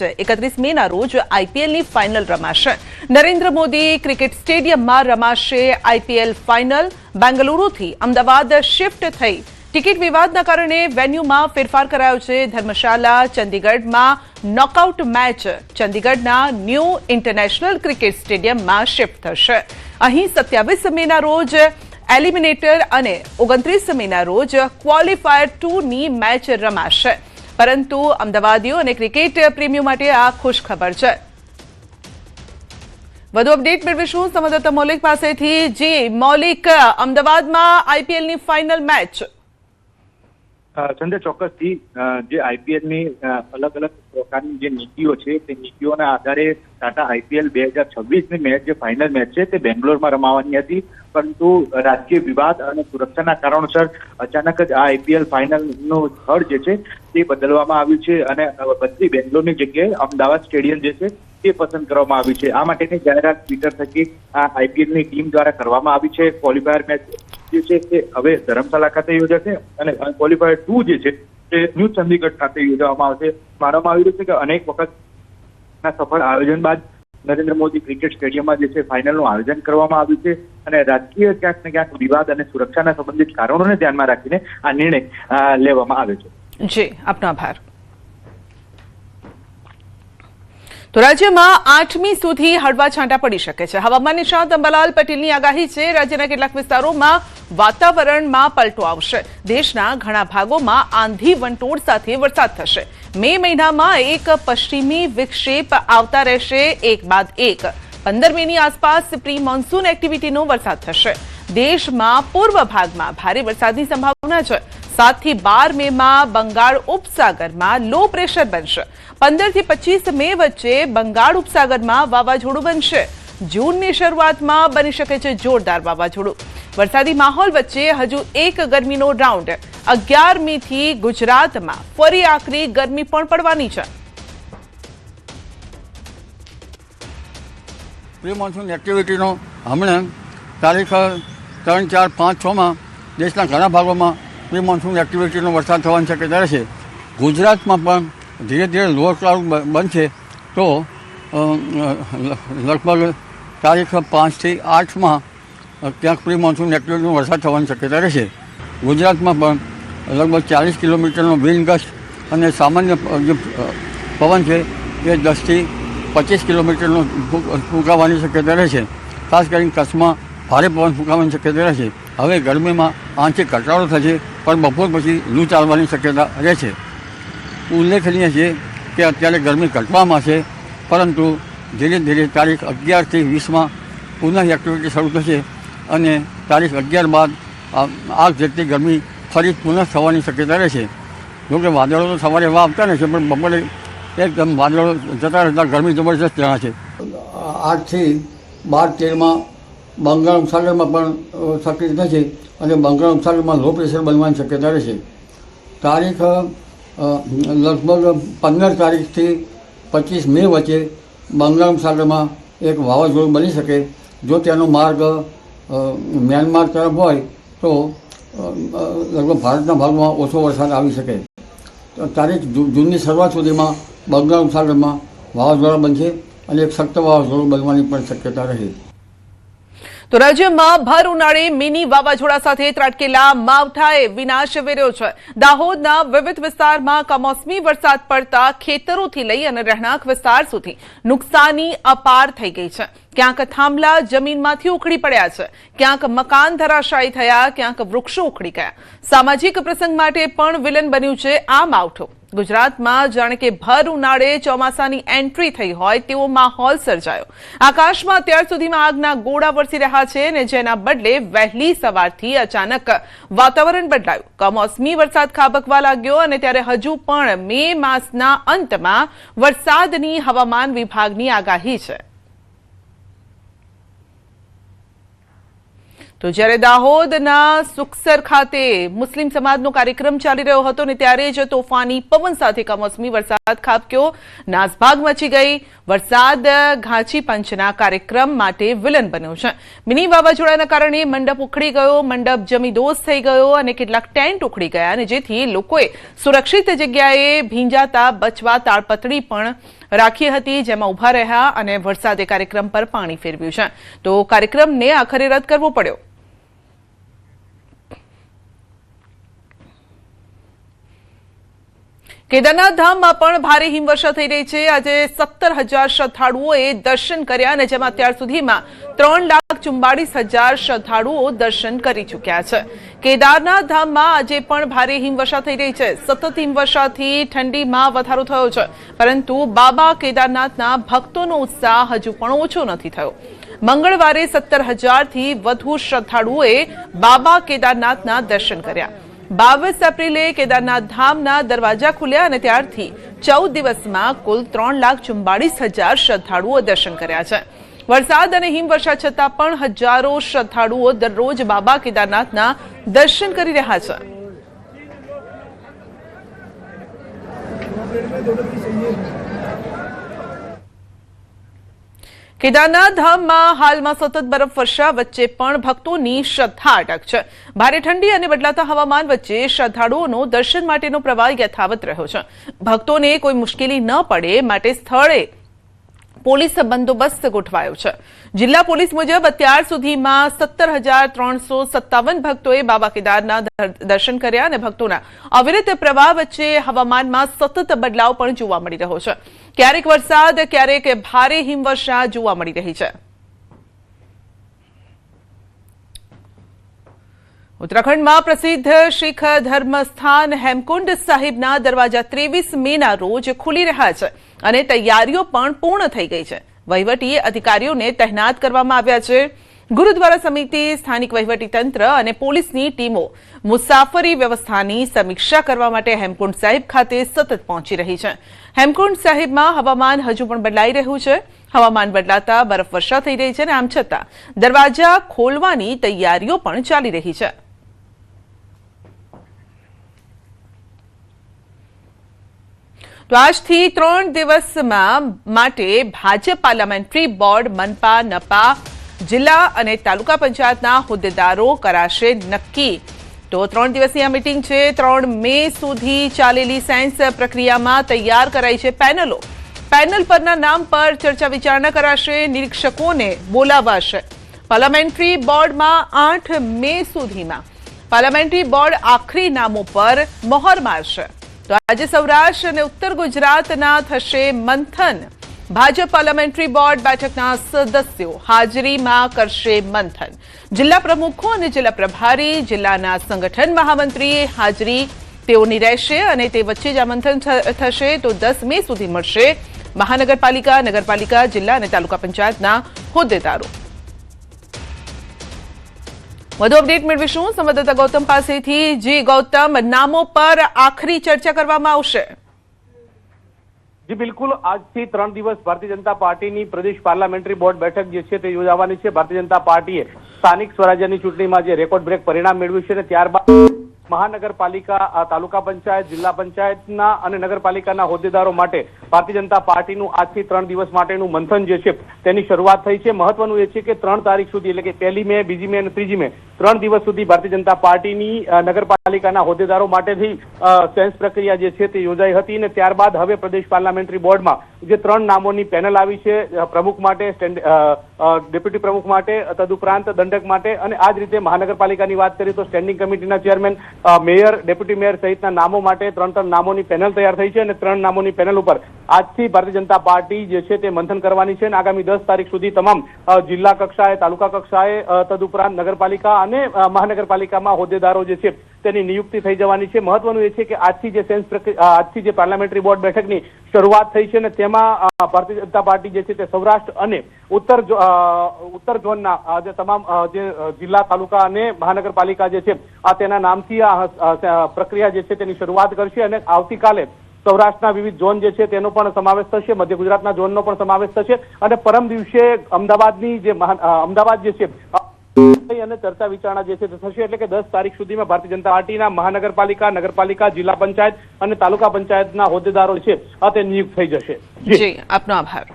જ 31 મેના રોજ આઈપીએલની ફાઇનલ રમાશે। નરેન્દ્ર મોદી ક્રિકેટ સ્ટેડિયમમાં રમાશે આઈપીએલ ફાઇનલ। બેંગલુરુથી અમદાવાદ શિફ્ટ થઈ ટિકિટ વિવાદના કારણે વેન્યુમાં ફેરફાર કરાયો છે। ધર્મશાલા ચંદીગઢમાં નોકઆઉટ મેચ ચંદીગઢના ન્યૂ ઇન્ટરનેશનલ ક્રિકેટ સ્ટેડિયમમાં શિફ્ટ થશે। અહીં 27 મેના રોજ એલિમિનેટર અને 29 મેના રોજ ક્વોલિફાયર 2ની મેચ રમાશે। પરંતુ અમદાવાદીઓ અને ક્રિકેટ પ્રેમીઓ માટે આ ખુશ ખબર છે। વધુ અપડેટ મેળવીશું સંવાદદાતા મૌલિક પાસેથી। જી મૌલિક, અમદાવાદમાં આઈપીએલની ફાઇનલ મેચ। સંજય, ચોક્કસથી જે આઈપીએલની અલગ અલગ પ્રકારની જે નીતિઓ છે તે નીતિઓના આધારે ટાટા આઈપીએલ 2026ની મેચ જે ફાઇનલ મેચ છે તે બેંગ્લોરમાં રમાવાની હતી, પરંતુ રાજકીય વિવાદ અને સુરક્ષાના કારણોસર અચાનક જ આ આઈપીએલ ફાઇનલનું સ્થળ જે છે તે બદલવામાં આવ્યું છે અને બદલી બેંગ્લોરની જગ્યાએ અમદાવાદ સ્ટેડિયમ જે છે તે પસંદ કરવામાં આવ્યું છે। આ માટેની જાહેરાત ટ્વિટર થકી આ આઈપીએલની ટીમ દ્વારા કરવામાં આવી છે। ક્વોલિફાયર મેચ જે છે તે હવે ધર્મશાલા ખાતે યોજાશે અને ક્વોલિફાયર 2 જે છે તે ન્યૂ ચંદીગઢ ખાતે યોજવામાં આવશે। માનવામાં આવી રહ્યું છે કે અનેક વખતના સફળ આયોજન બાદ નરેન્દ્ર મોદી ક્રિકેટ સ્ટેડિયમમાં જે છે ફાઇનલનું આયોજન કરવામાં આવ્યું છે અને રાજકીય ક્યાંક ને ક્યાંક વિવાદ અને સુરક્ષાના સંબંધિત કારણોને ધ્યાનમાં રાખીને આ નિર્ણય લેવામાં આવ્યો છે। જી, આપનો આભાર। તો રાજ્યમાં 8મી સુધી હળવા છાંટા પડી શકે છે। હવામાન નિષ્ણાત અંબાલાલ પટેલની આગાહી છે। રાજ્યના કેટલાક વિસ્તારોમાં વાતાવરણમાં પલટો આવશે। દેશના ઘણા ભાગોમાં આંધી વંટોળ સાથે વરસાદ થશે। મે મહિનામાં એક પશ્ચિમી વિક્ષેપ આવતા રહેશે, એક બાદ એક। 15 મેની આસપાસ પ્રી મોન્સૂન એક્ટિવિટીનો વરસાદ થશે। દેશમાં પૂર્વ ભાગમાં ભારે વરસાદની સંભાવના છે। 7 થી 12 મેમાં બંગાળ ઉપસાગરમાં લો પ્રેશર બનશે। 15 થી 25 મે વચ્ચે બંગાળ ઉપસાગરમાં વાવાઝોડું બનશે। જૂનની શરૂઆતમાં બની શકે છે જોરદાર વાવાઝોડું। વરસાદી માહોલ વચ્ચે હજુ એક ગરમીનો રાઉન્ડ 11 મેથી ગુજરાતમાં ફરી આકરી ગરમી પણ પડવાની છે। પ્રી મોન્સૂન એક્ટિવિટીનો હમણાં તારીખ 3, 4, 5, 6માં દેશના ઘણા ભાગોમાં પ્રી મોન્સૂન એક્ટિવિટીનો વરસાદ થવાની શક્યતા રહેશે। ગુજરાતમાં પણ ધીરે ધીરે લોઅર ક્લાઉડ બનશે તો લગભગ તારીખ 5 થી 8માં ક્યાંક પ્રી મોન્સૂન એક્ટિવિટીનો વરસાદ થવાની શક્યતા રહેશે। ગુજરાતમાં પણ લગભગ 40 કિલોમીટરનો વિન્ડ ગસ્ટ અને સામાન્ય જે પવન છે એ 10 થી 25 કિલોમીટરનો ફૂંકાવાની શક્યતા રહેશે। ખાસ કરીને કચ્છમાં ભારે પવન ફૂંકાવાની શક્યતા રહેશે। હવે ગરમીમાં આંશિક ઘટાડો થશે પણ બપોર પછી લૂ ચાલવાની શક્યતા રહેશે। ઉલ્લેખનીય છે કે અત્યારે ગરમી ઘટવામાં છે, પરંતુ ધીરે ધીરે તારીખ 11 થી 20માં પુનઃ એક્ટિવિટી શરૂ થશે અને તારીખ 11 બાદ આગ જેટલી ગરમી ફરી પુનઃ થવાની શક્યતા રહેશે। જોકે વાદળો તો સવારે એવા આવતા રહેશે પણ બપોરે એકદમ વાદળો જતા રહેતા ગરમી જબરજસ્ત જણાશે। 8 થી 12, 13માં બંગાળ ઉપસાગરમાં પણ સક્રિય થશે અને બંગાળ ઉપસાગરમાં લો પ્રેશર બનવાની શક્યતા રહેશે। તારીખ લગભગ 15 તારીખથી 25 મે વચ્ચે બંગાળ ઉપસાગરમાં એક વાવાઝોડું બની શકે। જો તેનો માર્ગ મ્યાનમાર તરફ હોય તો લગભગ ભારતના ભાગમાં ઓછો વરસાદ આવી શકે। તારીખ જૂનની શરૂઆત સુધીમાં બંગાળ ઉપસાગરમાં વાવાઝોડા બનશે અને એક સખ્ત વાવાઝોડું બનવાની પણ શક્યતા રહે। તો રાજ્યમાં ભર ઉનાળે મિની વાવાઝોડા સાથે ત્રાટકેલા માવઠાએ વિનાશ વેર્યો છે। દાહોદના વિવિધ વિસ્તારમાં કમોસમી વરસાદ પડતા ખેતરોથી લઈ અને રહેણાંક વિસ્તાર સુધી નુકસાની અપાર થઈ ગઈ છે। ક્યાંક થાંભલા જમીનમાંથી ઉખડી પડ્યા છે, ક્યાંક મકાન ધરાશાયી થયા, ક્યાંક વૃક્ષો ઉખડી ગયા। સામાજિક પ્રસંગ માટે પણ વિલન બન્યું છે આ માવઠું। ગુજરાતમાં જાણે કે ભર ઉનાળે ચોમાસાની એન્ટ્રી થઈ હોય તેવો માહોલ સર્જાયો। આકાશમાં અત્યાર સુધીમાં આગના ગોળા વરસી રહ્યા છે અને જેના બદલે વહેલી સવારથી અચાનક વાતાવરણ બદલાયું। કમોસમી વરસાદ ખાબકવા લાગ્યો અને ત્યારે હજુ પણ મે માસના અંતમાં વરસાદની હવામાન વિભાગની આગાહી છે। તો જ્યારે દાહોદના સુખસર ખાતે મુસ્લિમ સમાજનો કાર્યક્રમ ચાલી રહ્યો હતો ને ત્યારે જ તોફાની પવન સાથે કમોસમી વરસાદ ખાબક્યો। નાસભાગ મચી ગઈ। વરસાદ ઘાંચી પંચના કાર્યક્રમ માટે વિલન બન્યો છે। મિની વાવાઝોડાના કારણે મંડપ ઉખડી ગયો, મંડપ જમીદોસ્ત થઈ ગયો અને કેટલાક ટેન્ટ ઉખડી ગયા અને જેથી લોકોએ સુરક્ષિત જગ્યાએ ભીંજાતા બચવા તાળપત્રી પણ રાખી હતી, જેમાં ઉભા રહ્યા અને વરસાદે કાર્યક્રમ પર પાણી ફેરવ્યું છે, તો કાર્યક્રમને આખરે રદ કરવો પડ્યો. કેદારનાથ ધામમાં પણ ભારે હિમવર્ષા થઈ રહી છે. આજે 17,000 શ્રદ્ધાળુઓએ દર્શન કર્યા અને જેમાં અત્યાર સુધીમાં 3,44,000 શ્રદ્ધાળુઓ દર્શન કરી ચૂક્યા છે. કેદારનાથ ધામમાં આજે પણ ભારે હિમવર્ષા થઈ રહી છે. સતત હિમવર્ષાથી ઠંડીમાં વધારો થયો છે, પરંતુ બાબા કેદારનાથના ભક્તોનો ઉત્સાહ હજુ પણ ઓછો નથી થયો. મંગળવારે 17,000થી વધુ શ્રદ્ધાળુઓએ બાબા કેદારનાથના દર્શન કર્યા. 22 એપ્રિલે કેદારનાથ ધામના દરવાજા ખુલ્યા અને ત્યારથી 14 દિવસમાં કુલ 3,44,000 શ્રદ્ધાળુઓ દર્શન કર્યા છે. વરસાદ અને હિમવર્ષા છતાં પણ હજારો શ્રદ્ધાળુઓ દરરોજ બાબા કેદારનાથના દર્શન કરી રહ્યા છે. કેદારનાથ ધામમાં હાલમાં સતત બરફવર્ષા વચ્ચે પણ ભક્તોની શ્રદ્ધા અટક છે. ભારે ઠંડી અને બદલાતા હવામાન વચ્ચે શ્રદ્ધાળુઓનો દર્શન માટેનો પ્રવાહ યથાવત રહ્યો છે. ભક્તોને કોઈ મુશ્કેલી ન પડે માટે સ્થળે પોલીસ બંદોબસ્ત ગોઠવાયો છે. જિલ્લા પોલીસ મુજબ અત્યાર સુધીમાં 17,357 ભક્તોએ બાબા કેદારના દર્શન કર્યા અને ભક્તોના અવિરત પ્રવાહ વચ્ચે હવામાનમાં સતત બદલાવ પણ જોવા મળી રહ્યો છે. ક્યારેક વરસાદ, ક્યારેક ભારે હિમવર્ષા જોવા મળી રહી છે. ઉત્તરાખંડમાં પ્રસિદ્ધ શીખ ધર્મસ્થાન હેમકુંડ સાહિબના દરવાજા 23 મેના રોજ ખુલી રહ્યા છે અને તૈયારીઓ પણ પૂર્ણ થઈ ગઈ છે. વહીવટી અધિકારીઓને તહેનાત કરવામાં આવ્યા છે. ગુરુદ્વારા સમિતિ, સ્થાનિક વહીવટીતંત્ર અને પોલીસની ટીમો મુસાફરી વ્યવસ્થાની સમીક્ષા કરવા માટે હેમકુંડ સાહિબ ખાતે સતત પહોંચી રહી છે. હેમકુંડ સાહિબમાં હવામાન હજુ પણ બદલાઈ રહ્યું છે. હવામાન બદલાતા બરફવર્ષા થઈ રહી છે અને આમ છતાં દરવાજા ખોલવાની તૈયારીઓ પણ ચાલી રહી છે. તો આજથી 3 દિવસમાં માટે ભાજપ પાર્લામેન્ટરી બોર્ડ, મનપા, નપા, જિલ્લા અને તાલુકા પંચાયતના હોદ્દેદારો કરાશે નક્કી. તો 3 દિવસની આ મીટિંગ છે. 3 મે સુધી ચાલેલી સાયન્સ પ્રક્રિયામાં તૈયાર કરાઈ છે પેનલો. પેનલ પરના નામ પર ચર્ચા વિચારણા કરાશે. નિરીક્ષકોને બોલાવાશે. પાર્લામેન્ટરી બોર્ડમાં 8 મે સુધીમાં પાર્લામેન્ટરી બોર્ડ આખરી નામો પર મહોર મારશે. તો આજે સૌરાષ્ટ્ર અને ઉત્તર ગુજરાતના થશે મંથન. ભાજપ પાર્લામેન્ટરી બોર્ડ બેઠકના સદસ્યો હાજરીમાં કરશે મંથન. જિલ્લા પ્રમુખો અને જિલ્લા પ્રભારી, જિલ્લાના સંગઠન મહામંત્રીએ હાજરી તેઓની રહેશે અને તે વચ્ચે જ આ મંથન થશે. તો 10 મે સુધી મળશે મહાનગરપાલિકા, નગરપાલિકા, જિલ્લા અને તાલુકા પંચાયતના હોદ્દેદારો. વધુ અપડેટ મેળવીશું સંવાદદાતા ગૌતમ પાસેથી. જી ગૌતમ, નામો પર આખરી ચર્ચા કરવામાં આવશે. જી બિલકુલ, આજથી 3 દિવસ ભારતીય જનતા પાર્ટીની પ્રદેશ પાર્લામેન્ટરી બોર્ડ બેઠક જે છે તે યોજાવાની છે. ભારતીય જનતા પાર્ટીએ સ્થાનિક સ્વરાજ્યની ચૂંટણીમાં જે રેકોર્ડ બ્રેક પરિણામ મેળવ્યું છે અને ત્યારબાદ મહાનગરપાલિકા, તાલુકા પંચાયત, જિલ્લા પંચાયતના અને નગરપાલિકાના હોદ્દેદારો માટે ભારતીય જનતા પાર્ટીનું આજથી 3 દિવસ માટેનું મંથન જે છે તેની શરૂઆત થઈ છે. મહત્વનું એ છે કે 3 તારીખ સુધી, એટલે કે 1 મે, 2 મે અને 3 મે 3 દિવસ સુધી ભારતીય જનતા પાર્ટીની નગરપાલિકાના હોદ્દેદારો માટેથી સેન્સ પ્રક્રિયા જે છે તે યોજાઈ હતી અને ત્યારબાદ હવે પ્રદેશ પાર્લામેન્ટરી બોર્ડમાં જે 3 નામોની પેનલ આવી છે, પ્રમુખ માટે, ડેપ્યુટી પ્રમુખ માટે, તદુપરાંત દંડક માટે, અને આ જ રીતે મહાનગરપાલિકાની વાત કરીએ તો સ્ટેન્ડિંગ કમિટીના ચેરમેન, મેયર, ડેપ્યુટી મેયર સહિતના નામો માટે 3 નામોની પેનલ તૈયાર થઈ છે અને 3 નામોની પેનલ ઉપર આજથી ભારતીય જનતા પાર્ટી જે છે તે મંથન કરવાની છે અને આગામી 10 તારીખ સુધી તમામ જિલ્લા કક્ષાએ, તાલુકા કક્ષાએ, તદુપરાંત નગરપાલિકા અને મહાનગરપાલિકામાં હોદ્દેદારો જે છે તેની નિયુક્તિ થઈ જવાની છે. મહત્વનું એ છે કે આજથી જે આજથી જે પાર્લામેન્ટરી બોર્ડ બેઠકની શરૂઆત થઈ છે અને તેમાં ભારતીય જનતા પાર્ટી જે છે તે સૌરાષ્ટ્ર અને ઉત્તર ઝોનના જે તમામ જે જિલ્લા, તાલુકા અને મહાનગરપાલિકા જે છે આ તેના નામથી આ પ્રક્રિયા જે છે તેની શરૂઆત કરશે અને આવતીકાલે સૌરાષ્ટ્રના વિવિધ ઝોન જે છે તેનો પણ સમાવેશ થશે, મધ્ય ગુજરાતના ઝોનનો પણ સમાવેશ થશે અને પરમ દિવસે અમદાવાદની જે અમદાવાદ જે છે અને ચર્ચા વિચારણા જે છે તે થશે. એટલે કે 10 તારીખ સુધીમાં ભારતીય જનતા પાર્ટીના મહાનગરપાલિકા, નગરપાલિકા, જિલ્લા પંચાયત અને તાલુકા પંચાયતના હોદ્દેદારો છે તે નિયુક્ત થઈ જશે. જી, આપનો આભાર.